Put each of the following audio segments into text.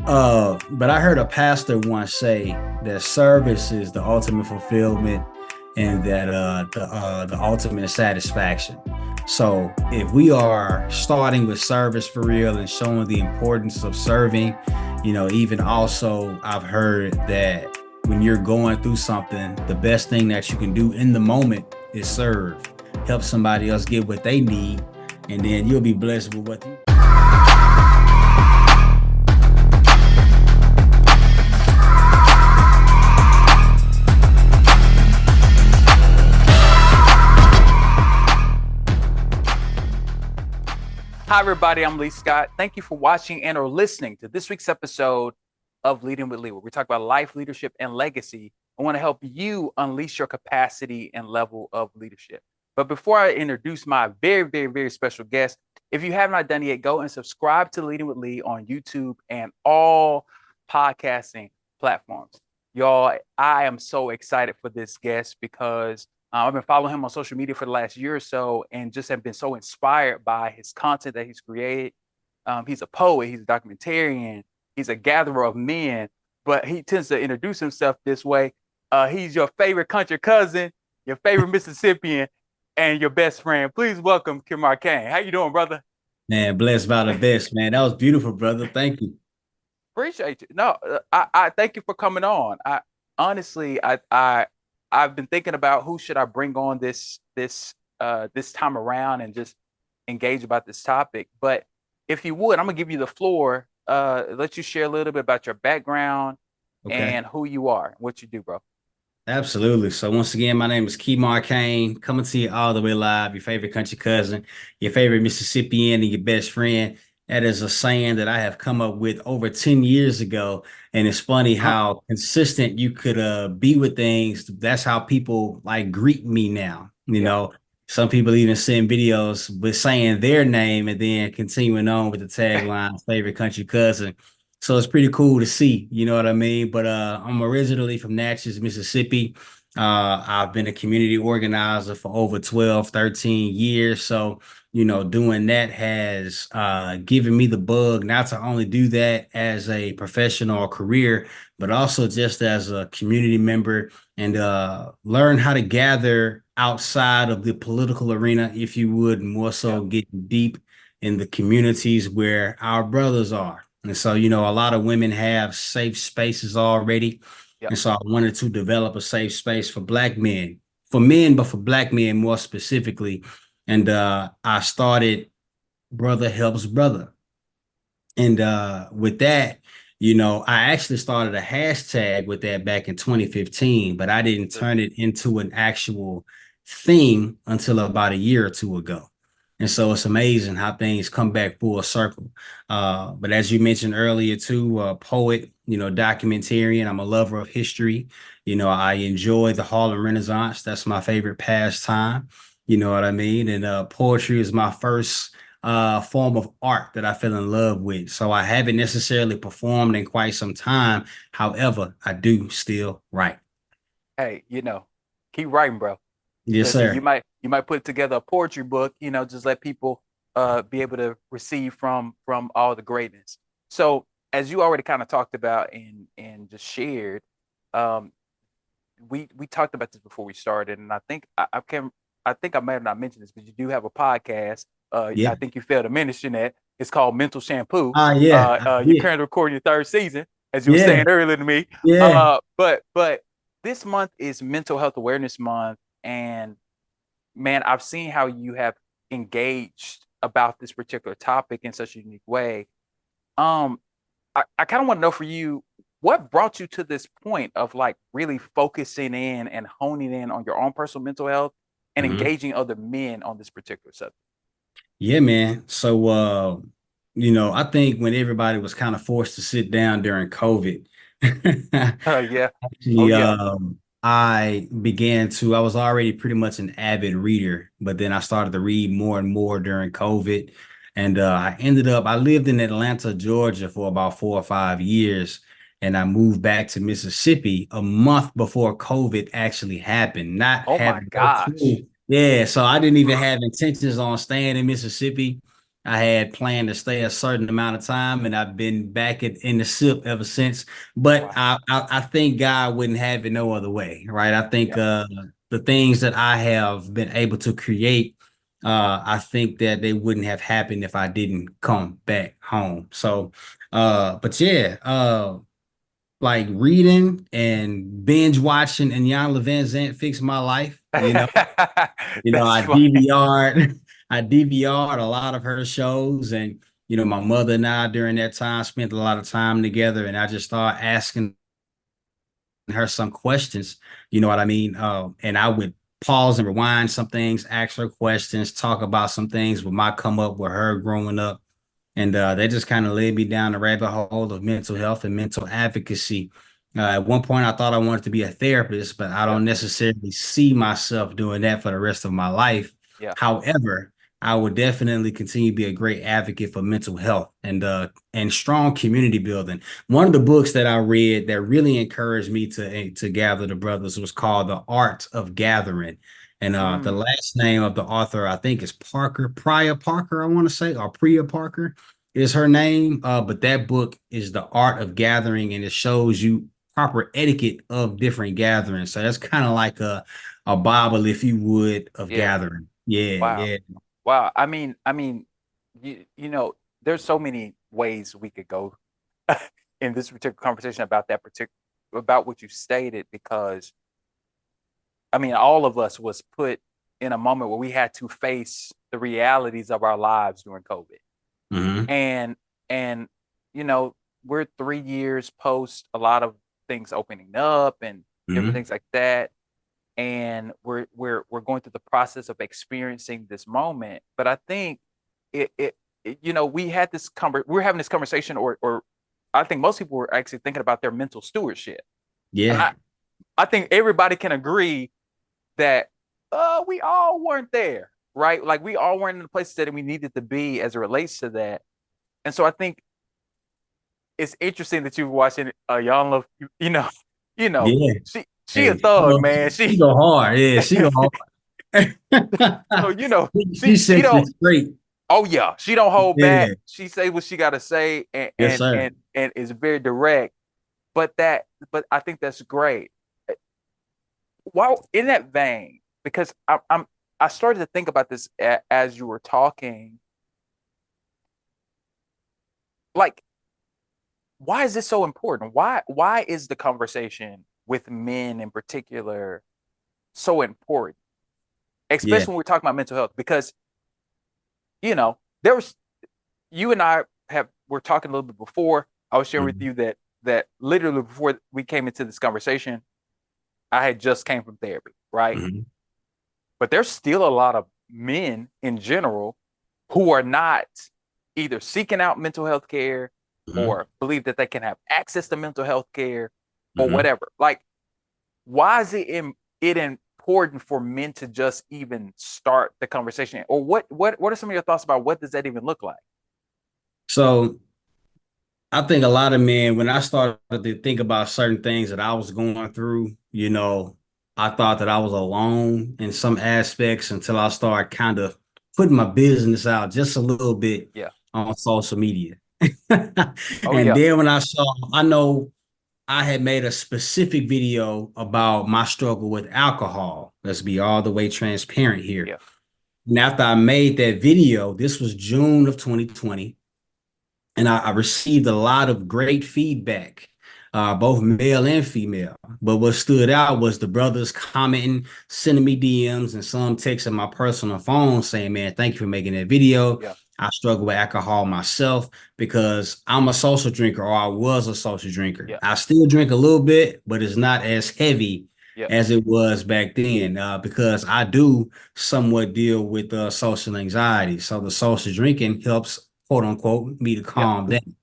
But I heard a pastor once say that service is the ultimate fulfillment and that the ultimate satisfaction. So if we are starting with service for real and showing the importance of serving, even also I've heard that when you're going through something, the best thing that you can do in the moment is serve, help somebody else get what they need, and then you'll be blessed with what you. Hi, everybody. I'm Lee Scott. Thank you for watching and or listening to this week's episode of Leading with Lee, where we talk about life, leadership, and legacy. I want to help you unleash your capacity and level of leadership. But before I introduce my very, very, very special guest, if you have not done it yet, go and subscribe to Leading with Lee on YouTube and all podcasting platforms. Y'all, I am so excited for this guest because I've been following him on social media for the last year or so and just have been so inspired by his content that he's created. He's a poet, he's a documentarian, he's a gatherer of men, but he tends to introduce himself this way. He's your favorite country cousin, your favorite Mississippian, and your best friend. Please welcome Kimar Kane. How you doing, brother? Man, blessed by the best, man. That was beautiful, brother. Thank you. Appreciate you. No, I thank you for coming on. I honestly, I've been thinking about who should I bring on this time around and just engage about this topic. But if you would, I'm gonna give you the floor. Let you share a little bit about your background Okay. and who you are, what you do, bro. Absolutely. So once again, my name is Kimar Kane, coming to you all the way live, your favorite country cousin, your favorite Mississippian, and your best friend. That is a saying that I have come up with over 10 years ago. And it's funny Huh? how consistent you could be with things. That's how people like greet me now. Yeah. Some people even send videos with saying their name and then continuing on with the tagline, favorite country cousin. So it's pretty cool to see, you know what I mean? But I'm originally from Natchez, Mississippi. I've been a community organizer for over 12, 13 years. So, doing that has given me the bug not to only do that as a professional or career, but also just as a community member and learn how to gather outside of the political arena, if you would, more Yeah. so getting deep in the communities where our brothers are. And so, a lot of women have safe spaces already. Yep. And so I wanted to develop a safe space for Black men, for men, but for Black men more specifically. And I started Brother Helps Brother. And with that, I actually started a hashtag with that back in 2015, but I didn't turn it into an actual thing until about a year or two ago. And so it's amazing how things come back full circle. But as you mentioned earlier, too, poet, documentarian, I'm a lover of history. I enjoy the Harlem Renaissance. That's my favorite pastime. You know what I mean? And poetry is my first form of art that I fell in love with. So I haven't necessarily performed in quite some time. However, I do still write. Hey, keep writing, bro. Yes, Listen, sir. you might put together a poetry book, just let people be able to receive from all the greatness. So as you already kind of talked about and just shared, um, we talked about this before we started, and I think I think I may have not mentioned this, but you do have a podcast. Yeah. I think you failed to mention that it's called Mental Shampoo. Yeah. You're Yeah. currently recording your third season, as you were Yeah. saying earlier to me. Yeah. But this month is Mental Health Awareness Month, and man, I've seen how you have engaged about this particular topic in such a unique way. Um, I kind of want to know for you, what brought you to this point of like really focusing in and honing in on your own personal mental health and Mhm. engaging other men on this particular subject? Yeah, man. So, I think when everybody was kind of forced to sit down during COVID, Yeah. Oh actually, yeah. I was already pretty much an avid reader, but then I started to read more and more during COVID. And I lived in Atlanta, Georgia for about 4 or 5 years. And I moved back to Mississippi a month before COVID actually happened, not Oh my having no gosh. clue. Yeah, so I didn't even have intentions on staying in Mississippi. I had planned to stay a certain amount of time, and I've been back in the SIP ever since. But Wow. I think God wouldn't have it no other way, right? I think Yeah. the things that I have been able to create, I think that they wouldn't have happened if I didn't come back home. So, but yeah, like reading and binge watching and Jan Van Zant fixed my life. That's I funny. DVR'd, I DVR'd a lot of her shows, and my mother and I during that time spent a lot of time together, and I just started asking her some questions. You know what I mean? And I would pause and rewind some things, ask her questions, talk about some things with my come up with her growing up. And they just kind of led me down the rabbit hole of mental health and mental advocacy. At one point, I thought I wanted to be a therapist, but I Yeah. don't necessarily see myself doing that for the rest of my life. Yeah. However, I would definitely continue to be a great advocate for mental health and strong community building. One of the books that I read that really encouraged me to gather the brothers was called The Art of Gathering. And the Mm, last name of the author, I think, is Parker, Priya Parker, I want to say, or Priya Parker is her name. But that book is The Art of Gathering, and it shows you proper etiquette of different gatherings. So that's kind of like a Bible, if you would, of yeah. gathering. Yeah, Wow. yeah. Wow. I mean, there's so many ways we could go in this particular conversation about about what you stated, because I mean, all of us was put in a moment where we had to face the realities of our lives during COVID. Hmm. And and you know, we're 3 years post a lot of things opening up and different Hmm. things like that. And we're going through the process of experiencing this moment. But I think we had we're having this conversation, or I think most people were actually thinking about their mental stewardship. And Yeah. I think everybody can agree that we all weren't there, right? Like we all weren't in the places that we needed to be as it relates to that. And so I think it's interesting that you're watching Young Love, you know, Yeah. she a Hey, thug, man. she go hard. Yeah, she go hard. So She she sets don't. it straight. Oh yeah, she don't hold back. Yeah. She say what she got to say, and Yes, and sir. and and is very direct. But I think that's great. While in that vein, because I started to think about this as you were talking. Like, why is this so important? Why is the conversation with men in particular so important? Yeah. Especially when we're talking about mental health, because there was you and I were talking a little bit before. I was sharing with Mhm. you that literally before we came into this conversation, I had just came from therapy, right? Mhm. But there's still a lot of men in general who are not either seeking out mental health care Mhm. or believe that they can have access to mental health care or Mhm. whatever. Like, why is it important for men to just even start the conversation? Or what are some of your thoughts about what does that even look like? So I think a lot of men, when I started to think about certain things that I was going through, I thought that I was alone in some aspects until I started kind of putting my business out just a little bit Yeah. on social media. Oh And yeah. then I know I had made a specific video about my struggle with alcohol. Let's be all the way transparent here. Yeah. And after I made that video, this was June of 2020, and I received a lot of great feedback, both male and female. But what stood out was the brothers commenting, sending me DMs, and some texting my personal phone saying, "Man, thank you for making that video. Yeah. I struggle with alcohol myself because I'm a social drinker, or I was a social drinker. Yeah. I still drink a little bit, but it's not as heavy Yeah. as it was back then, because I do somewhat deal with social anxiety. So the social drinking helps, quote unquote, me to Yeah. calm down,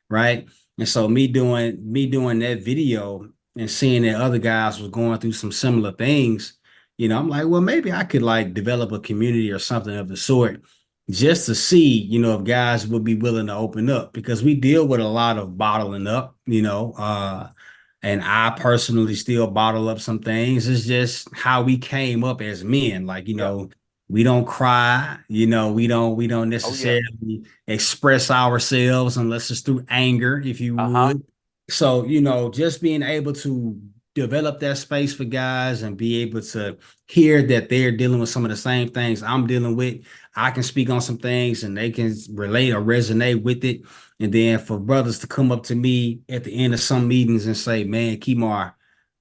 right? And so me doing that video and seeing that other guys was going through some similar things, I'm like, well, maybe I could like develop a community or something of the sort just to see, if guys would be willing to open up, because we deal with a lot of bottling up, and I personally still bottle up some things. It's just how we came up as men. Like, Yeah. We don't cry, we don't Oh yeah. necessarily express ourselves unless it's through anger, if you Uh-huh. would. So, just being able to develop that space for guys and be able to hear that they're dealing with some of the same things I'm dealing with. I can speak on some things and they can relate or resonate with it. And then for brothers to come up to me at the end of some meetings and say, man, Kimar,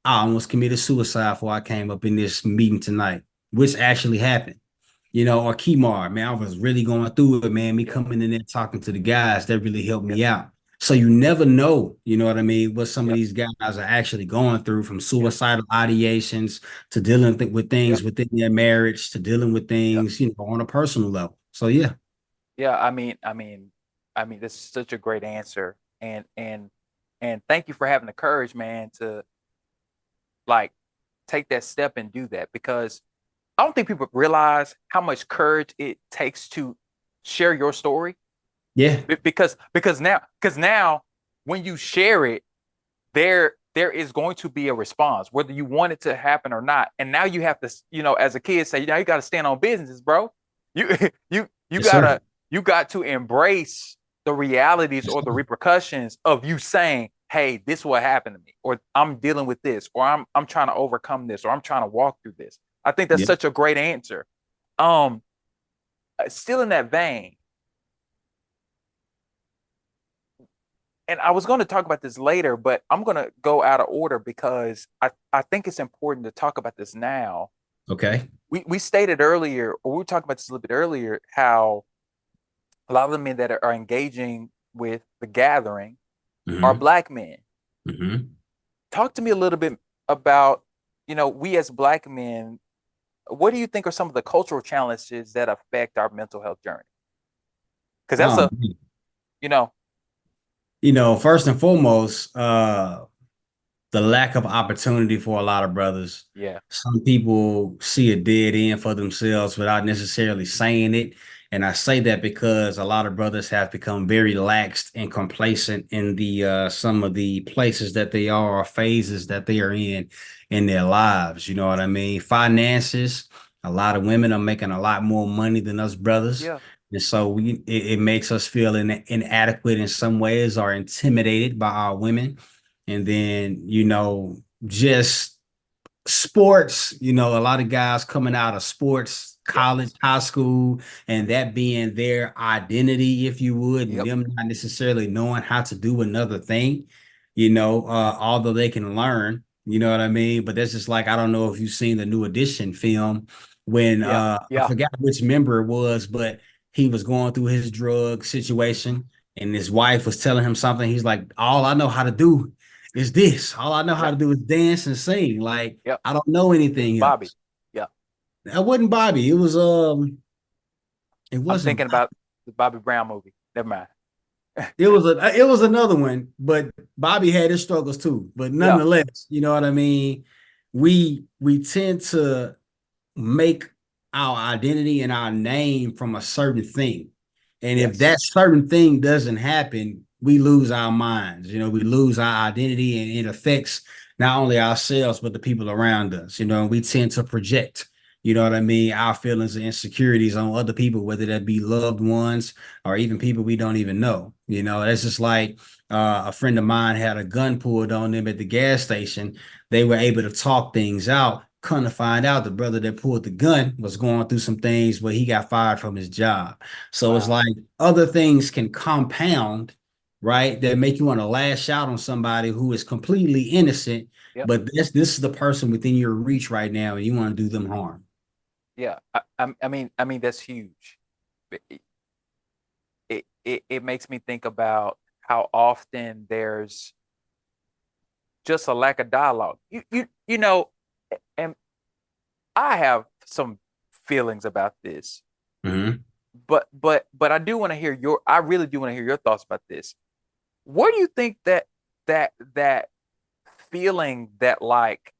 I almost committed suicide before I came up in this meeting tonight, which actually happened. Or Kemar, man, I was really going through it, man. Me Yeah. coming in there talking to the guys, that really helped Yeah. me out. So you never know, you know what I mean, what some of Yeah. these guys are actually going through, from Yeah. suicidal ideations to dealing with Yeah. things within their marriage to dealing with Yeah. things, on a personal level. So yeah. Yeah. I mean, this is such a great answer. And thank you for having the courage, man, to like take that step and do that, because I don't think people realize how much courage it takes to share your story. Yeah. Because now when you share it, there is going to be a response, whether you want it to happen or not. And now you have to, as a kid, say, you got to stand on business, bro. You you Yes, sir. got to embrace the realities Yes, or the sir. repercussions of you saying, hey, this is what happened to me, or I'm dealing with this, or I'm trying to overcome this, or I'm trying to walk through this. I think that's Yeah. such a great answer. Um, Still in that vein, and I was going to talk about this later, but I'm going to go out of order because I think it's important to talk about this now. Okay. We stated earlier, or we were talking about this a little bit earlier, how a lot of the men that are engaging with the gathering are Mm-hmm. black men. Mm-hmm. Talk to me a little bit about, we as black men, what do you think are some of the cultural challenges that affect our mental health journey? Because that's Um, you know, first and foremost, the lack of opportunity for a lot of brothers. yeah, Some people see a dead end for themselves without necessarily saying it. And I say that because a lot of brothers have become very laxed and complacent in the some of the places that they are, or phases that they are in their lives. You know what I mean? Finances. A lot of women are making a lot more money than us brothers. yeah, And so it makes us feel inadequate in some ways, or intimidated by our women. And then, just sports, a lot of guys coming out of sports, yep, college, high school, and that being their identity, if you would, and yep, them not necessarily knowing how to do another thing, although they can learn, you know what I mean? But that's just like, I don't know if you've seen the New Edition film when yeah, I yeah, forgot which member it was, but he was going through his drug situation and his wife was telling him something. He's like, all I know how to do is this. All I know how yep, to do is dance and sing. Like, yep. I don't know anything Bobby, else. yeah. That wasn't Bobby. It I'm wasn't thinking about the Bobby Brown movie. Never mind. it was another one, but Bobby had his struggles too. But Yeah, nonetheless, you know what I mean? We tend to make our identity and our name from a certain thing. And if yes, that certain thing doesn't happen, we lose our minds. We lose our identity, and it affects not only ourselves, but the people around us. And we tend to project, you know what I mean, our feelings and insecurities on other people, whether that be loved ones or even people we don't even know. That's just like a friend of mine had a gun pulled on them at the gas station. They were able to talk things out. Come to find out, the brother that pulled the gun was going through some things where he got fired from his job. So it's wow, like other things can compound, right? That make you want to lash out on somebody who is completely innocent, yep, but this is the person within your reach right now, and you want to do them harm. yeah. I mean that's huge. It makes me think about how often there's just a lack of dialogue. And I have some feelings about this, Mhm. but I really do want to hear your thoughts about this. Where do you think that feeling, that like,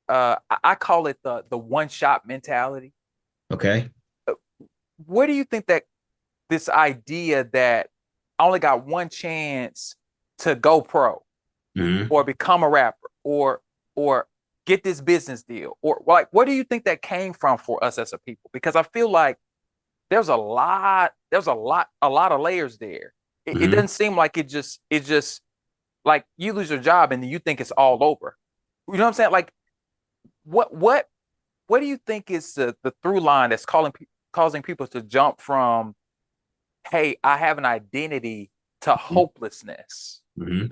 I call it the one shot mentality. Okay. Uh, Where do you think that this idea that I only got one chance to go pro Mhm. or become a rapper or get this business deal? Or like, where do you think that came from for us as a people? Because I feel like there's a lot of layers there. It Mhm. doesn't seem like it's just like you lose your job and then you think it's all over. You know what I'm saying? Like, what do you think is the through line that's causing people to jump from, hey, I have an identity, to hopelessness? Mhm.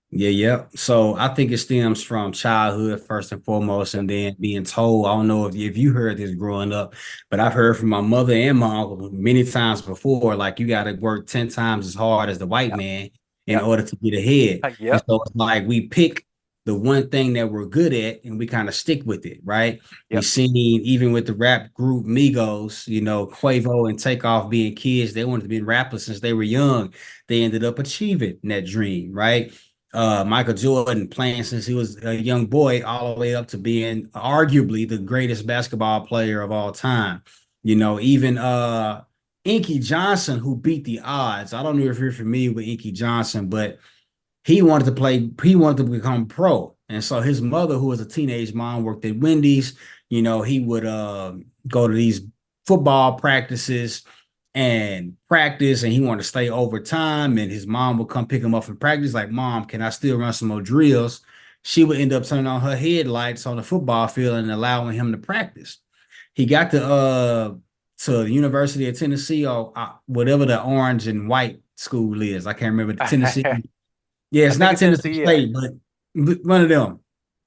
Yeah. So I think it stems from childhood first and foremost, and then being told. I don't know if you heard this growing up, but I've heard from my mother and my uncle many times before, like you got to work 10 times as hard as the white Yep, man in yep, order to get ahead. And yep, so it's like we pick the one thing that we're good at and we kind of stick with it, right? We yep. seen even with the rap group Migos, Quavo and Takeoff being kids, they wanted to be rappers since they were young. They ended up achieving that dream, right? Michael Jordan playing since he was a young boy all the way up to being arguably the greatest basketball player of all time. Even Inky Johnson, who beat the odds. I don't know if you're familiar with Inky Johnson, but he wanted to become pro. And so his mother, who was a teenage mom, worked at Wendy's. He would go to these football practices and practice, and he wanted to stay overtime. And his mom would come pick him up from practice, like, Mom, can I still run some more drills? She would end up turning on her headlights on the football field and allowing him to practice. He got to the University of Tennessee, or whatever the orange and white school is. I can't remember, the Tennessee. I Yeah, it's think not it's Tennessee Tennessee. Yeah, State, but one of them.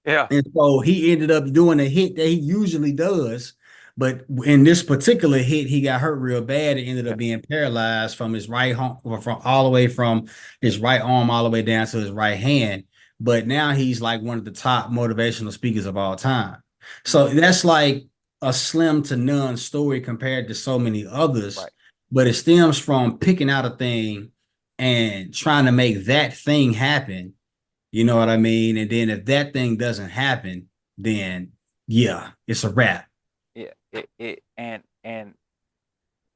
yeah. And so he ended up doing a hit that he usually does. But in this particular hit, he got hurt real bad and ended Yeah. up being paralyzed from his right arm, or from all the way from his right arm all the way down to his right hand. But now he's like one of the top motivational speakers of all time. So Mm, that's like a slim to none story compared to so many others. right. But it stems from picking out a thing and trying to make that thing happen, you know what I mean? And then if that thing doesn't happen, then yeah, it's a wrap. Yeah. And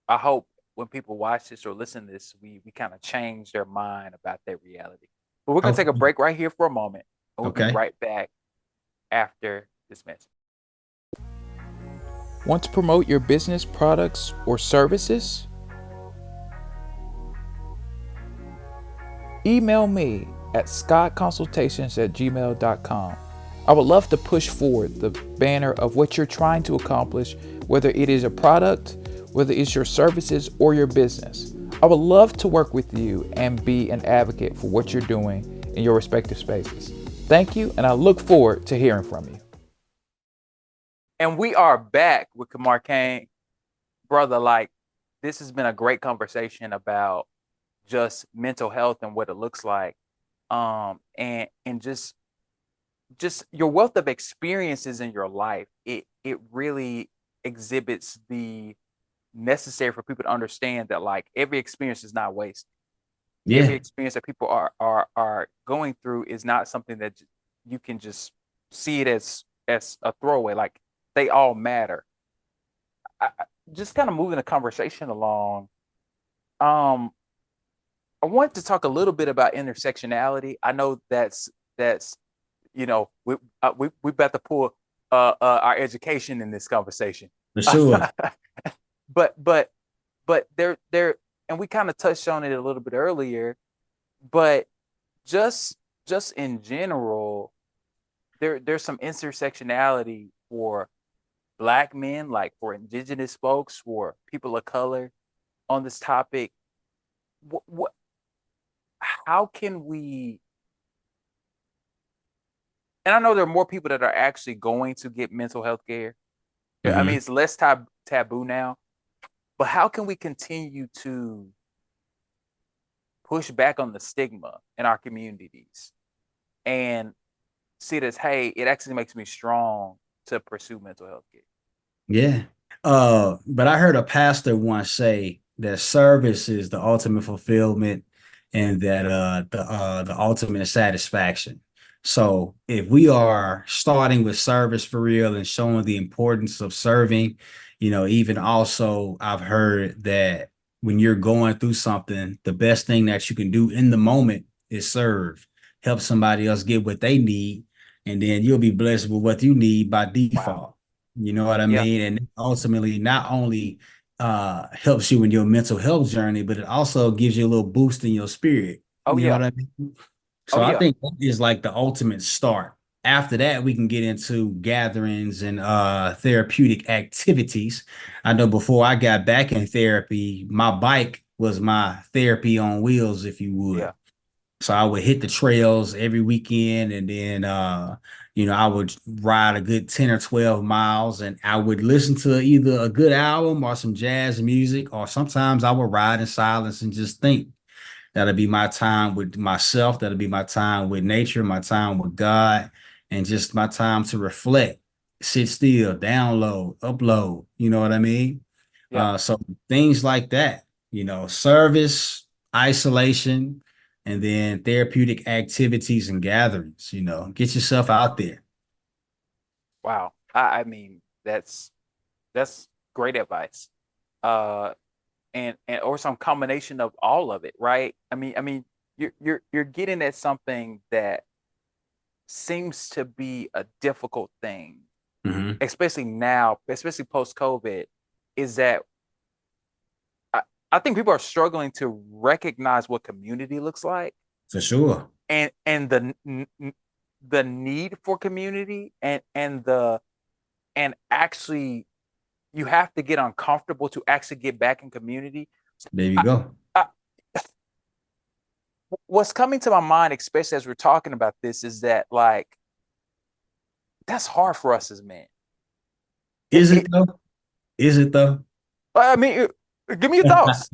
I hope when people watch this or listen to this, we kind of change their mind about their reality. But we're gonna take a Hopefully. break right here for a moment, and we'll be Okay. right back after this message. Want to promote your business, products, or services? Email me at scottconsultations@gmail.com. I would love to push forward the banner of what you're trying to accomplish, whether it is a product, whether it's your services or your business. I would love to work with you and be an advocate for what you're doing in your respective spaces. Thank you, and I look forward to hearing from you. And we are back with Kamar Kane. Brother, like, this has been a great conversation about just mental health and what it looks like. And just your wealth of experiences in your life, it really exhibits the necessary for people to understand that, like, every experience is not wasted. Every Yeah. experience that people are going through is not something that you can just see it as a throwaway. Like, they all matter. Just kind of moving the conversation along. Um, I want to talk a little bit about intersectionality. I know that's we about to pull our education in this conversation. For sure. but there and we kind of touched on it a little bit earlier, but just in general, there's some intersectionality for Black men, like for indigenous folks, for people of color on this topic. What how can we, and I know there are more people that are actually going to get mental health care. I mean, Mhm. it's less taboo now, but how can we continue to push back on the stigma in our communities and see it as, hey, it actually makes me strong to pursue mental health care? Yeah. But I heard a pastor once say that service is the ultimate fulfillment and that the ultimate satisfaction. So if we are starting with service for real and showing the importance of serving, even also I've heard that when you're going through something, the best thing that you can do in the moment is serve, help somebody else get what they need, and then you'll be blessed with what you need by Wow. default. You know what I Yeah. mean? And ultimately, not only helps you in your mental health journey, but it also gives you a little boost in your spirit. Oh You know yeah. what I mean? Oh So I yeah. think that is like the ultimate start. After that, we can get into gatherings and therapeutic activities. I know before I got back in therapy, my bike was my therapy on wheels, if you Yeah. would. So I would hit the trails every weekend, and then I would ride a good 10 or 12 miles, and I would listen to either a good album or some jazz music, or sometimes I would ride in silence and just think. That'll be my time with myself. That'll be my time with nature, my time with God, and just my time to reflect, sit still, download, upload. You know what I mean? Yeah. So things like that, service, isolation, and then therapeutic activities and gatherings, get yourself out there. Wow. I mean, that's great advice. Uh, and or some combination of all of it, right? I mean, you're getting at something that seems to be a difficult thing, Hmm. especially now, especially post COVID, is that I, I think people are struggling to recognize what community looks like, For sure. and the need for community, and actually you have to get uncomfortable to actually get back in community. There you I, go. I, what's coming to my mind, especially as we're talking about this, is that like that's hard for us as men. It, Is it it though? Is it though? I mean, give me your thoughts.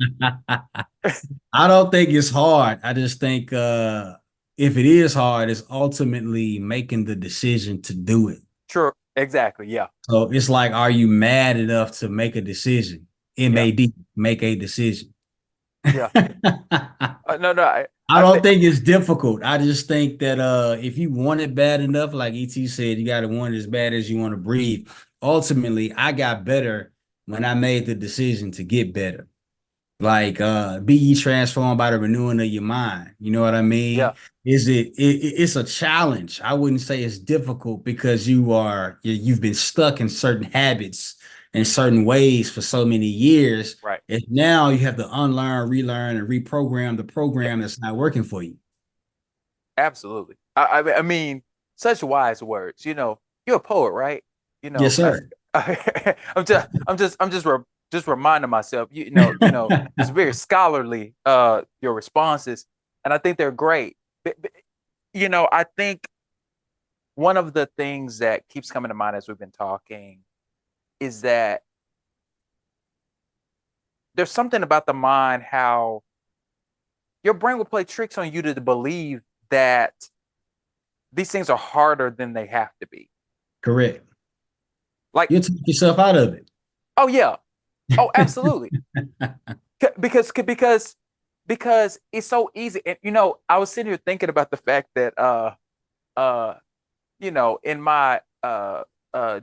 I don't think it's hard. I just think if it is hard, it's ultimately making the decision to do it. Sure, exactly. Yeah, So it's like, are you mad enough to make a decision? yeah, MAD, make a decision. yeah. I No, no. I don't think think it's difficult. I just think that if you want it bad enough, like ET said, you got to want it as bad as you want to breathe. Ultimately, I got better when I made the decision to get better. Like be ye transformed by the renewing of your mind. You know what I mean? yeah, It's a challenge. I wouldn't say it's difficult because you've been stuck in certain habits and certain ways for so many years. right. And now you have to unlearn, relearn, and reprogram the Yeah, program that's not working for you. absolutely. I mean, such wise words. You're a poet, right? You Yes, know, sir. I'm just reminding myself. It's very scholarly. Your responses, and I think they're great. I think one of the things that keeps coming to mind as we've been talking is that there's something about the mind, how your brain will play tricks on you to believe that these things are harder than they have to be. Correct. Like, You take yourself out of it. oh yeah, oh absolutely, because it's so easy. And I was sitting here thinking about the fact that uh in my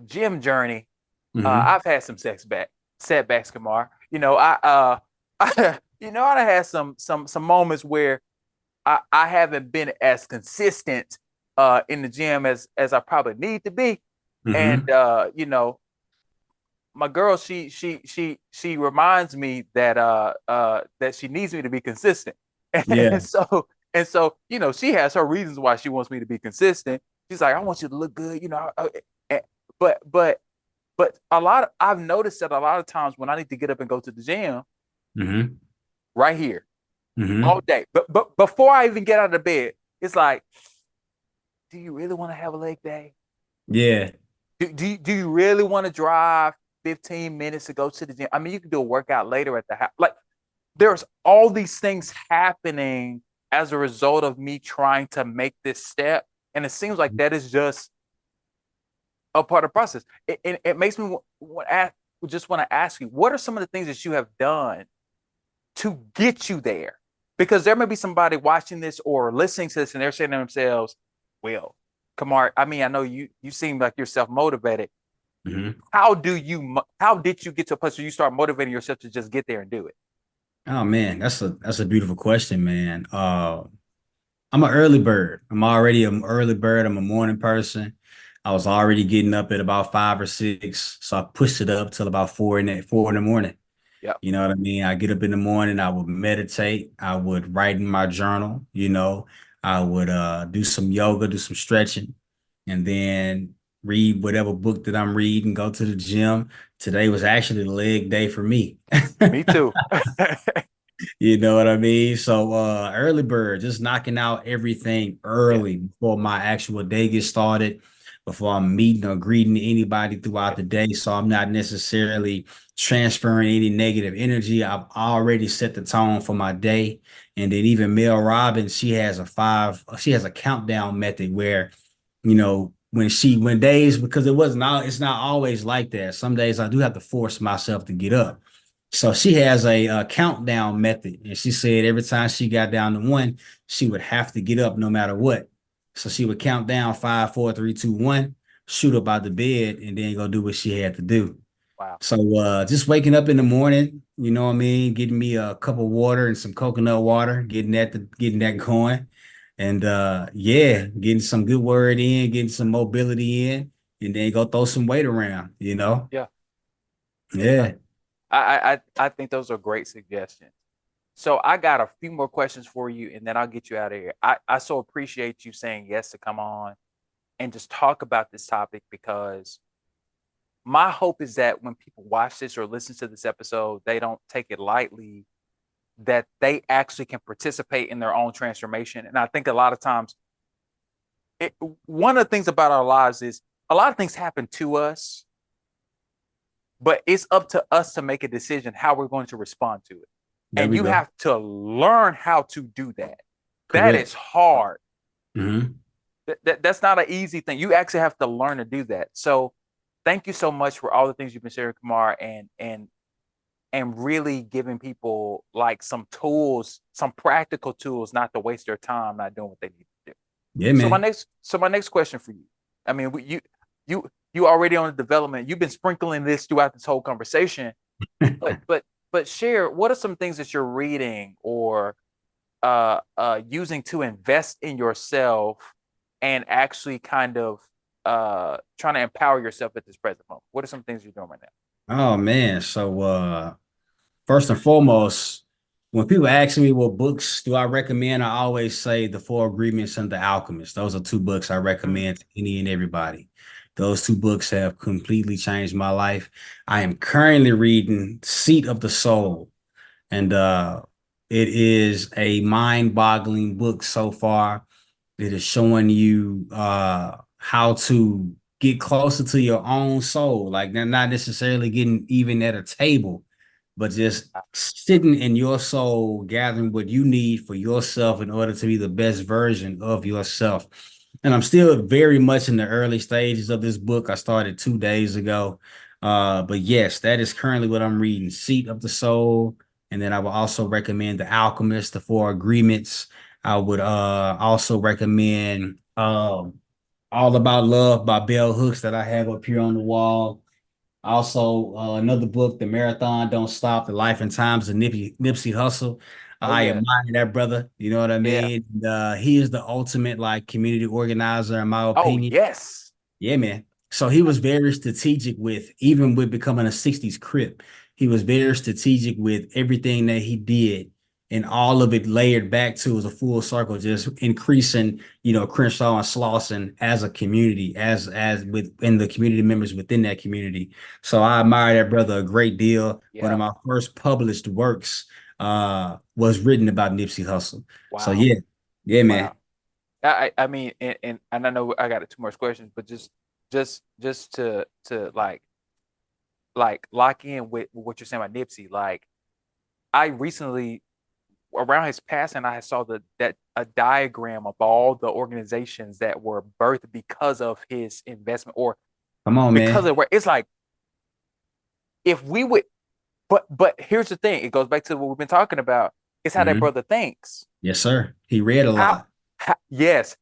gym journey, Hmm. I've had some setbacks, Kamar. I had some moments where I haven't been as consistent in the gym as I probably need to be. And Hmm. my girl, she reminds me that she needs me to be consistent. Yeah. And so she has her reasons why she wants me to be consistent. She's like, I want you to look good, eh, but I've noticed that a lot of times when I need to get up and go to the gym, Hmm. right here all Hmm. day, but before I even get out of bed, it's like, do you really want to have a leg day? Yeah. Do you really want to drive 15 minutes to go to the gym? I mean, you can do a workout later at the house. Like, there's all these things happening as a result of me trying to make this step. And it seems like that is just a part of the process. It makes me just want to ask you, what are some of the things that you have done to get you there? Because there may be somebody watching this or listening to this and they're saying to themselves, well, Kamar, I mean, I know you seem like you're self-motivated. Hmm. How did you get to a place where you start motivating yourself to just get there and do it? Oh man, that's a beautiful question, man. I'm an early bird. I'm already an early bird. I'm a morning person. I was already getting up at about 5 or 6, so I pushed it up till about 4 in the morning. Yep. You know what I mean? I get up in the morning, I would meditate, I would write in my journal, I would do some yoga, do some stretching, and then read whatever book that I'm reading, go to the gym. Today was actually the leg day for me. Me too. You know what I mean? So early bird, just knocking out everything Yeah. early before my actual day gets started, before I'm meeting or greeting anybody throughout Yeah. the day. So I'm not necessarily transferring any negative energy. I've already set the tone for my day. And then even Mel Robbins, she has a countdown method where, when days, because it's not always like that. Some days I do have to force myself to get up. So she has a countdown method, and she said every time she got down to one, she would have to get up no matter what. So she would count down 5, 4, 3, 2, 1, shoot up out the bed, and then go do what she had to do. Wow. So just waking up in the morning, you know what I mean, getting me a cup of water and some coconut water, getting that going, and yeah, getting some good word in, getting some mobility in, and then go throw some weight around. Yeah. Yeah. Yeah. I think those are great suggestions. So I got a few more questions for you, and then I'll get you out of here. I so appreciate you saying yes to come on and just talk about this topic, because my hope is that when people watch this or listen to this episode, they don't take it lightly, that they actually can participate in their own transformation. And I think a lot of times, one of the things about our lives is a lot of things happen to us, but it's up to us to make a decision how we're going to respond to it. There And we you go. have to learn how to do that. That is Correct. hard. Hmm. That's not an easy thing. You actually have to learn to do that. So thank you so much for all the things you've been sharing, Kamar, and really giving people like some tools, some practical tools, not to waste their time not doing what they need to do. Yeah, So man. my next question for you. I mean, you already on the development. You've been sprinkling this throughout this whole conversation, but share, what are some things that you're reading or using to invest in yourself and actually kind of trying to empower yourself at this present moment? What are some things you're doing right now? Oh man. So first and foremost, when people ask me what books do I recommend, I always say The Four Agreements and The Alchemist. Those are two books I Mm, recommend to any and everybody. Those two books have completely changed my life. I am currently reading Seat of the Soul, and it is a mind-boggling book so far. It is showing you how to get closer to your own soul. Like they're not necessarily getting even at a table, but just sitting in your soul, gathering what you need for yourself in order to be the best version of yourself. And I'm still very much in the early stages of this book. I started 2 days ago. But yes, that is currently what I'm reading, Seat of the Soul. And then I will also recommend The Alchemist, The Four Agreements. I would also recommend All About Love by Bell Hooks that I have up here on the wall. Also, another book, The Marathon Don't Stop, The Life and Times of Nipsey Hussle. oh I yeah, admire that brother. You know what I yeah. mean? He is the ultimate like community organizer, in my Oh opinion. yes. Yeah, man. So he was very strategic even with becoming a 60s Crip. He was very strategic with everything that he did. And all of it layered back to as a full circle, just increasing, Crenshaw and Slauson as a community, as within the community members within that community. So I admire that brother a great deal. One of Yeah. my first published works was written about Nipsey Hussle. So Wow. yeah, yeah, man. Wow. I mean, and I know I got two more questions, but just to like lock in with what you're saying about Nipsey. Like I recently, around his passing, I saw that a diagram of all the organizations that were birthed because of his investment or Come on, because man. of where it's like, if we would, but here's the thing, it goes back to what we've been talking about. It's how that Mhm. brother thinks. Yes, sir. He read a How, lot. yes,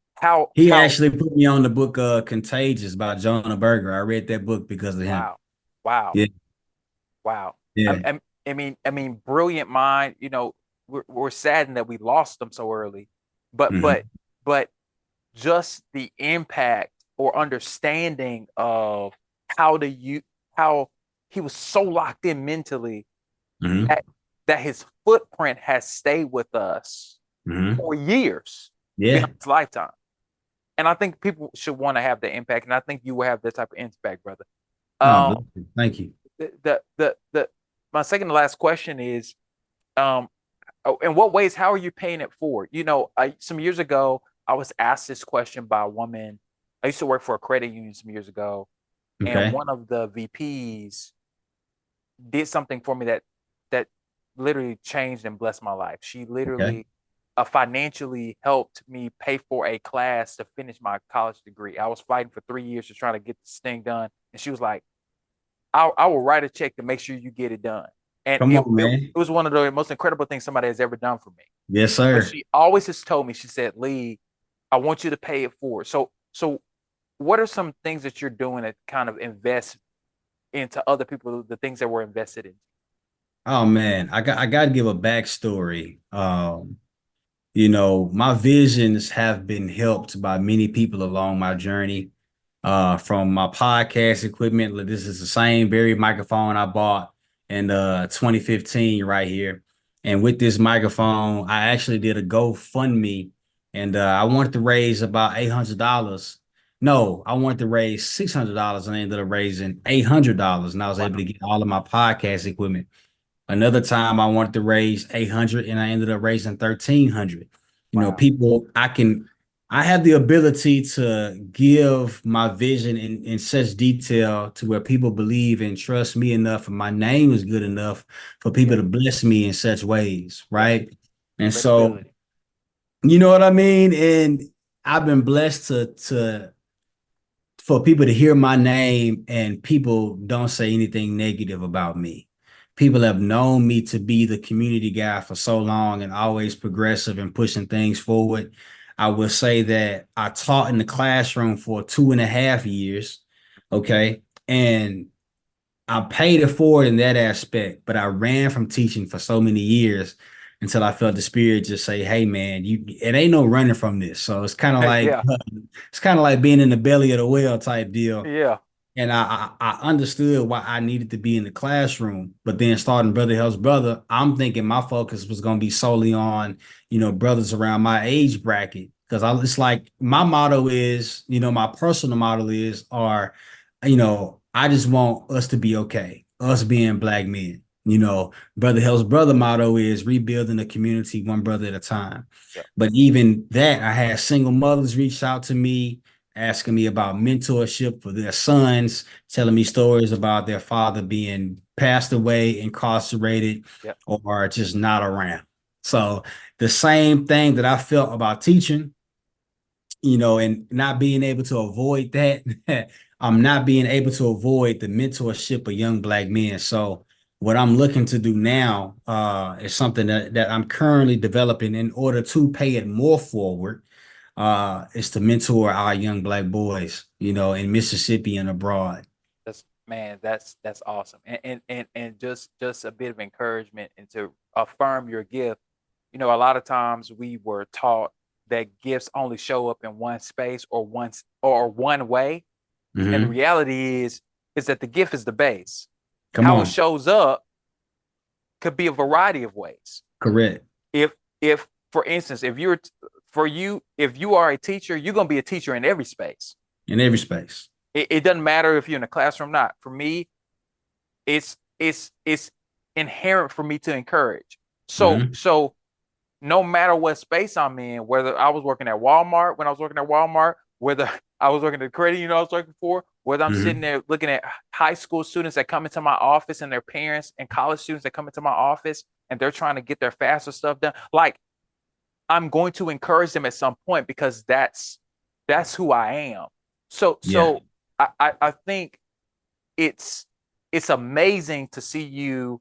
He how actually put me on the book Contagious by Jonah Berger. I read that book because of him. wow, wow, Yeah, wow. yeah. I mean, brilliant mind. You know, we're saddened that we lost them so early, but Mhm. but just the impact or understanding of how to you how he was so locked in mentally Mhm. that his footprint has stayed with us Mhm. for years Yeah. beyond his lifetime. And I think people should want to have the impact, and I think you will have that type of impact, brother. Oh, Um, bless you. Thank you. the my second to last question is, um, in what ways, how are you paying it forward? Some years ago, I was asked this question by a woman. I used to work for a credit union some years ago, and Okay. one of the VPs did something for me that literally changed and blessed my life. She Okay. literally financially helped me pay for a class to finish my college degree. I was fighting for 3 years to try to get this thing done, and she was like, I will write a check to make sure you get it done. And Come it, on, it, man. it was one of the most incredible things somebody has ever done for me. Yes, But sir. she always has told me, she said, Lee, I want you to pay it forward. So what are some things that you're doing to kind of invest into other people, the things that were invested in? Oh man, I got to give a backstory. My visions have been helped by many people along my journey. From my podcast equipment, like, this is the same very microphone I bought in 2015 right here. And with this microphone, I actually did a GoFundMe, and I wanted to raise about $800. No, I wanted to raise $600, and I ended up raising $800, and I was able Wow. to get all of my podcast equipment. Another time I wanted to raise 800 and I ended up raising 1,300. Wow. I have the ability to give my vision in such detail to where people believe and trust me enough, and my name is good enough for people Yeah. to bless me in such ways, Yeah. right? And so, Credibility. you know what I mean? And I've been blessed to for people to hear my name and people don't say anything negative about me. People have known me to be the community guy for so long and always progressive and pushing things forward. I will say that I taught in the classroom for 2.5 years. Okay. And I paid it forward in that aspect, but I ran from teaching for so many years until I felt the spirit just say, "Hey, man, it ain't no running from this." So it's kind of like Yeah. being in the belly of the whale type deal. Yeah. And I understood why I needed to be in the classroom, but then starting Brother Helps Brother, I'm thinking my focus was going to be solely on, brothers around my age bracket. Because it's like my motto is, my personal motto is, I just want us to be okay, us being black men. Brother Helps Brother motto is rebuilding the community one brother at a time. Yeah. But even that, I had single mothers reach out to me asking me about mentorship for their sons, telling me stories about their father being passed away, incarcerated, Yeah. or just not around. So the same thing that I felt about teaching, and not being able to avoid that, I'm not being able to avoid the mentorship of young black men. So what I'm looking to do now is something that I'm currently developing in order to pay it more forward, is to mentor our young black boys, in Mississippi and abroad. That's man, that's awesome. And just a bit of encouragement and to affirm your gift. A lot of times we were taught that gifts only show up in one space or one way. And the Hmm. reality is that the gift is the base. Come How it on. shows up could be a variety of ways. Correct. If for instance, if you are a teacher, you're gonna be a teacher in every space. In every space. It doesn't matter if you're in a classroom or not. For me, it's inherent for me to encourage. So Hmm. so no matter what space I'm in, whether I was working at Walmart, when I was working at Walmart, whether I was working at the credit union I was working for, whether I'm sitting Hmm. there looking at high school students that come into my office and their parents and college students that come into my office and they're trying to get their FAFSA stuff done. Like, I'm going to encourage them at some point because that's who I am. So Yeah. so I think it's it's amazing to see you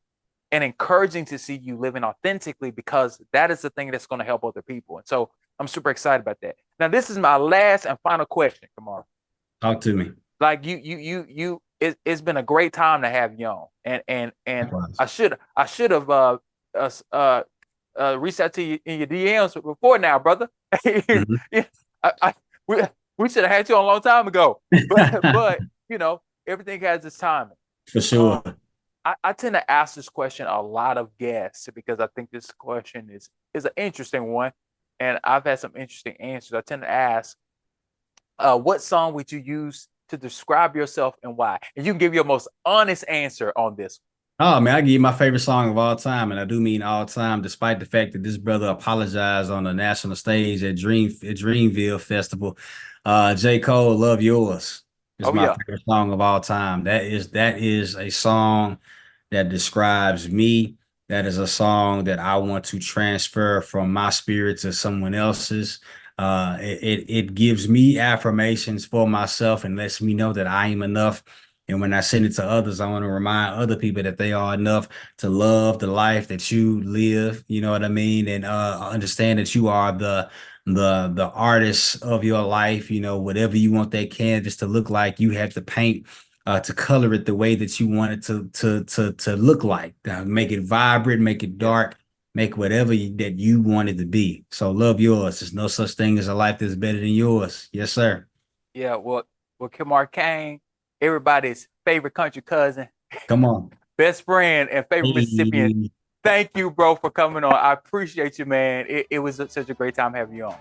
and encouraging to see you living authentically because that is the thing that's going to help other people. And so I'm super excited about that. Now, this is my last and final question, Kamar. Talk to me. Like it's been a great time to have you on, and Likewise. I should have reached out to you in your DMs before now, brother. Mhm. Yeah, we, we should have had you on a long time ago. But you know, everything has its timing. For sure. I tend to ask this question a lot of guests because I think this question is an interesting one, and I've had some interesting answers. I tend to ask, what song would you use to describe yourself and why? And you can give your most honest answer on this. Oh man, I give you my favorite song of all time, and I do mean all time, despite the fact that this brother apologized on the national stage at Dreamville Festival. J. Cole, Love Yours is Oh my yeah, favorite song of all time. That is a song that describes me. That is a song that I want to transfer from my spirit to someone else's. It gives me affirmations for myself and lets me know that I am enough. And when I send it to others, I want to remind other people that they are enough to love the life that you live. You know what I mean? And understand that you are the artist of your life. You know, whatever you want that canvas to look like, you have to paint to color it the way that you want it to look like. Make it vibrant, make it yeah, dark, make whatever that you want it to be. So love yours. There's no such thing as a life that's better than yours. Yes, sir. yeah. Well, Kimar Kane, everybody's favorite country cousin, Come on. best friend, and favorite Mississippian. Hey. Thank you, bro, for coming on. I appreciate you, man. It was such a great time having you on.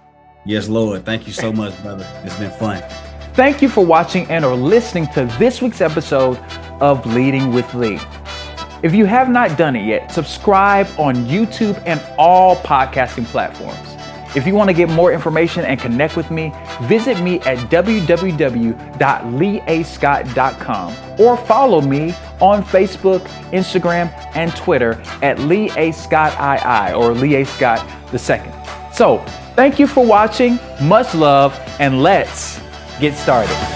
Yes, Lord. Thank you so much, brother. It's been fun. Thank you for watching and or listening to this week's episode of Leading with Lee. If you have not done it yet, subscribe on YouTube and all podcasting platforms. If you want to get more information and connect with me, visit me at www.leeascott.com or follow me on Facebook, Instagram, and Twitter at Lee A. Scott II or Lee A. Scott II. So, thank you for watching. Much love, and let's get started.